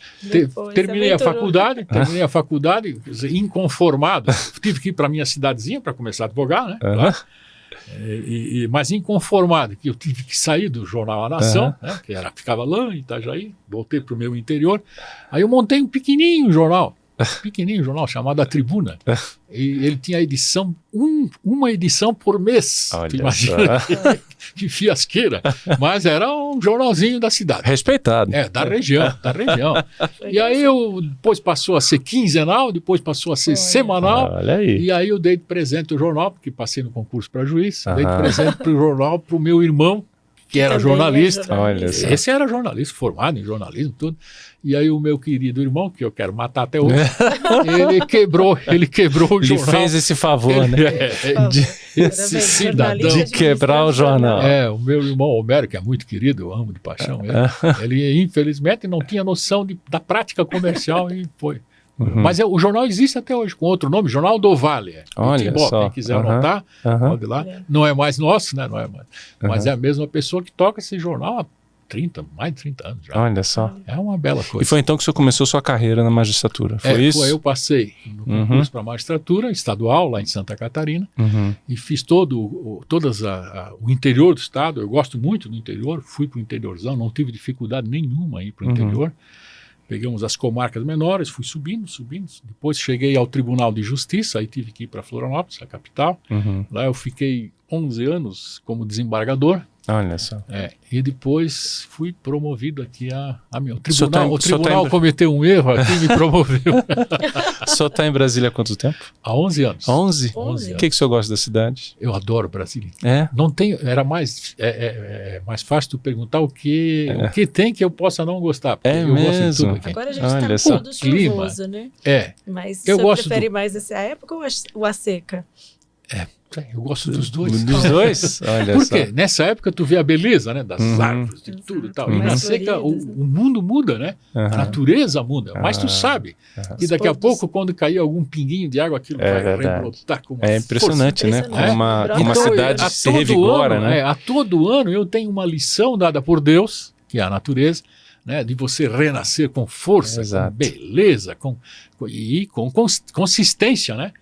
terminei a faculdade, quer dizer, inconformado. Tive que ir para minha cidadezinha para começar a advogar, né? Claro. Mas inconformado, que eu tive que sair do jornal A Nação, né, que ficava lá em Itajaí, voltei para o meu interior. Aí eu montei um pequenininho jornal chamado A Tribuna. E ele tinha edição, uma edição por mês. Olha, imagina que fiasqueira. Mas era um jornalzinho da cidade. Respeitado. Da região. E aí depois passou a ser quinzenal, depois passou a ser semanal. Olha aí. E aí eu dei de presente o jornal, porque passei no concurso para juiz, dei de presente para o jornal para o meu irmão, que era jornalista. Olha só. Esse era jornalista, formado em jornalismo, tudo. E aí o meu querido irmão, que eu quero matar até hoje, ele quebrou o jornal. Ele fez esse favor, né? Esse cidadão. De quebrar o jornal. O meu irmão Homero, que é muito querido, eu amo de paixão ele infelizmente não tinha noção da prática comercial e foi. Mas o jornal existe até hoje, com outro nome, Jornal do Vale. Olha só. Quem quiser anotar, pode ir lá. Não é mais nosso, né? Não é mais. Mas é a mesma pessoa que toca esse jornal há mais de 30 anos já. Olha só. É uma bela coisa. E foi então que o senhor começou sua carreira na magistratura, foi isso? Eu passei no concurso para magistratura estadual, lá em Santa Catarina, e fiz todo o interior do estado. Eu gosto muito do interior, fui para o interiorzão, não tive dificuldade nenhuma em ir para o interior. Pegamos as comarcas menores, fui subindo. Depois cheguei ao Tribunal de Justiça, aí tive que ir para Florianópolis, a capital. Lá eu fiquei 11 anos como desembargador. Olha só. E depois fui promovido aqui a meu. O O tribunal cometeu um erro aqui e me promoveu. O senhor está em Brasília há quanto tempo? Há 11 anos. 11? 11 O que o senhor gosta da cidade? Eu adoro Brasília. É? Não tem, era mais fácil tu perguntar o que tem que eu possa não gostar. Porque eu gosto de tudo aqui. Agora a gente está só. todo chuvoso, né? Mas eu você prefere mais essa época ou a seca? Eu gosto dos dois. Dos dois? Olha Por só. quê? Nessa época tu vê a beleza, né? Das árvores, de tudo e tal. E na seca o mundo muda, né? A natureza muda. Mas tu sabe que daqui a pouco, quando cair algum pinguinho de água, aquilo vai rebrotar com uma impressionante, força. né? Como uma cidade se todo revigora, ano, né? A todo ano eu tenho uma lição dada por Deus, que é a natureza, né, de você renascer com força, com beleza, com consistência, né?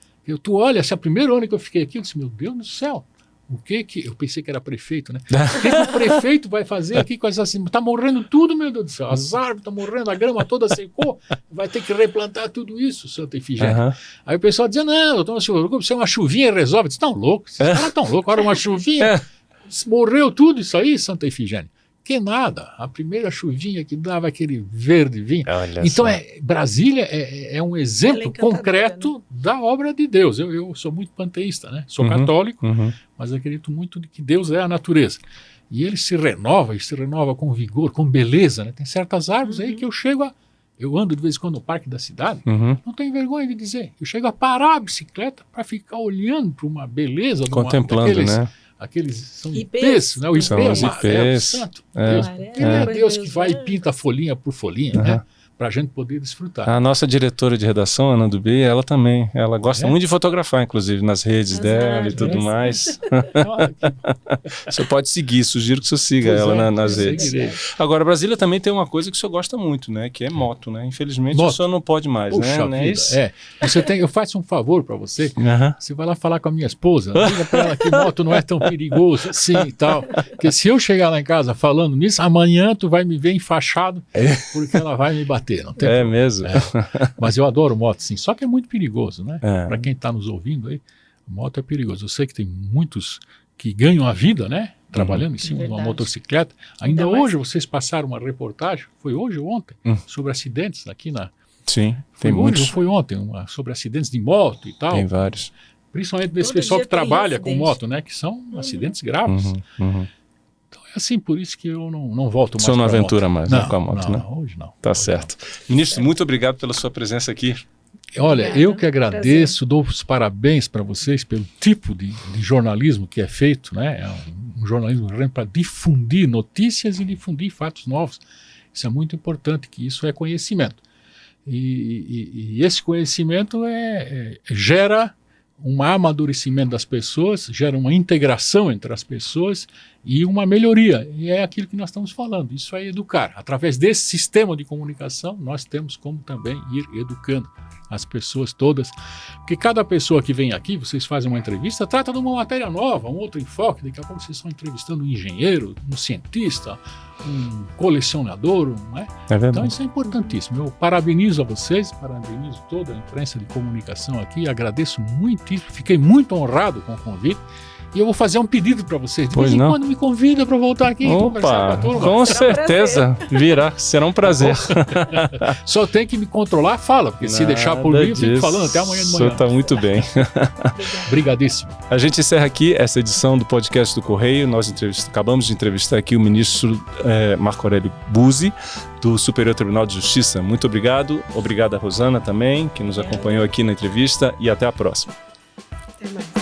Tu olha, esse é o primeiro ano que eu fiquei aqui, eu disse, meu Deus do céu, o que eu pensei que era prefeito, né? O que o prefeito vai fazer aqui com essa... Tá morrendo tudo, meu Deus do céu, as árvores estão morrendo, a grama toda secou, vai ter que replantar tudo isso, Santa Efigênia. Aí o pessoal dizia, não, doutor, se é uma chuvinha resolve. Eu disse, estão loucos, esses caras estão loucos, olha uma chuvinha, morreu tudo isso aí, Santa Efigênia. Que nada, a primeira chuvinha que dava aquele verde vinho. Então Brasília é um exemplo concreto, né, da obra de Deus. Eu sou muito panteísta, né? Sou católico, mas acredito muito de que Deus é a natureza. E ele se renova com vigor, com beleza, né? Tem certas árvores aí que eu ando de vez em quando no parque da cidade, não tenho vergonha de dizer. Eu chego a parar a bicicleta para ficar olhando para uma beleza. Contemplando, né? Aqueles são ipês, né? O ipê é amarelo, santo Deus. É Deus que vai e pinta folhinha por folhinha, né? Para a gente poder desfrutar. A nossa diretora de redação, Ana Dubê, ela também. Ela gosta muito de fotografar, inclusive, nas redes dela e tudo mais. Você pode seguir, sugiro que você siga ela nas redes. Seguirei. Agora, Brasília também tem uma coisa que o senhor gosta muito, né? Que é moto, né? Infelizmente, o senhor não pode mais, Puxa, né? Isso? Eu faço um favor para você. Você vai lá falar com a minha esposa, diga para ela que moto não é tão perigoso assim e tal. Porque se eu chegar lá em casa falando nisso, amanhã tu vai me ver enfaixado, porque ela vai me bater. Não tem problema. Mesmo? Mas eu adoro moto, sim. Só que é muito perigoso, né? Para quem está nos ouvindo aí, moto é perigoso. Eu sei que tem muitos que ganham a vida, né? trabalhando em cima de uma Verdade. motocicleta. Ainda Ainda mais- hoje vocês passaram uma reportagem, foi hoje ou ontem, sobre acidentes aqui na... Sim, Foi tem hoje muitos. ou foi ontem, sobre acidentes de moto e tal. Tem vários. Principalmente desse Todo pessoal dia que tem trabalha com acidente. moto, né? Que são acidentes graves. Então é assim, por isso que eu não volto mais O senhor não pra aventura moto. mais, não, né, com a moto, não, né? hoje não. Tá Hoje certo. Ministro, muito obrigado pela sua presença aqui. não. Olha, Obrigada. eu que agradeço, dou os parabéns para vocês pelo tipo de jornalismo que é feito, né? É um jornalismo para difundir notícias e difundir fatos novos. Isso é muito importante, que isso é conhecimento. E esse conhecimento gera um amadurecimento das pessoas, gera uma integração entre as pessoas e uma melhoria. E é aquilo que nós estamos falando, isso é educar. Através desse sistema de comunicação, nós temos como também ir educando as pessoas todas. Porque cada pessoa que vem aqui, vocês fazem uma entrevista, trata de uma matéria nova, um outro enfoque. Daqui a pouco vocês estão entrevistando um engenheiro, um cientista, um colecionador, não é? É verdade. Então isso é importantíssimo. Eu parabenizo a vocês, parabenizo toda a imprensa de comunicação aqui, agradeço muitíssimo, fiquei muito honrado com o convite. E eu vou fazer um pedido para vocês. De Pois vez em não. quando me convida para voltar aqui e conversar Opa, com a turma. com Será um certeza virá, será um prazer. Só tem que me controlar a fala, porque se deixar por mim, eu fico falando até amanhã de O manhã. senhor está muito bem. Obrigadíssimo. A gente encerra aqui essa edição do podcast do Correio. Nós acabamos de entrevistar aqui o ministro Marco Aurélio Buzzi, do Superior Tribunal de Justiça. Muito obrigado. Obrigado a Rosana também, que nos acompanhou aqui na entrevista, e até a próxima. Até mais.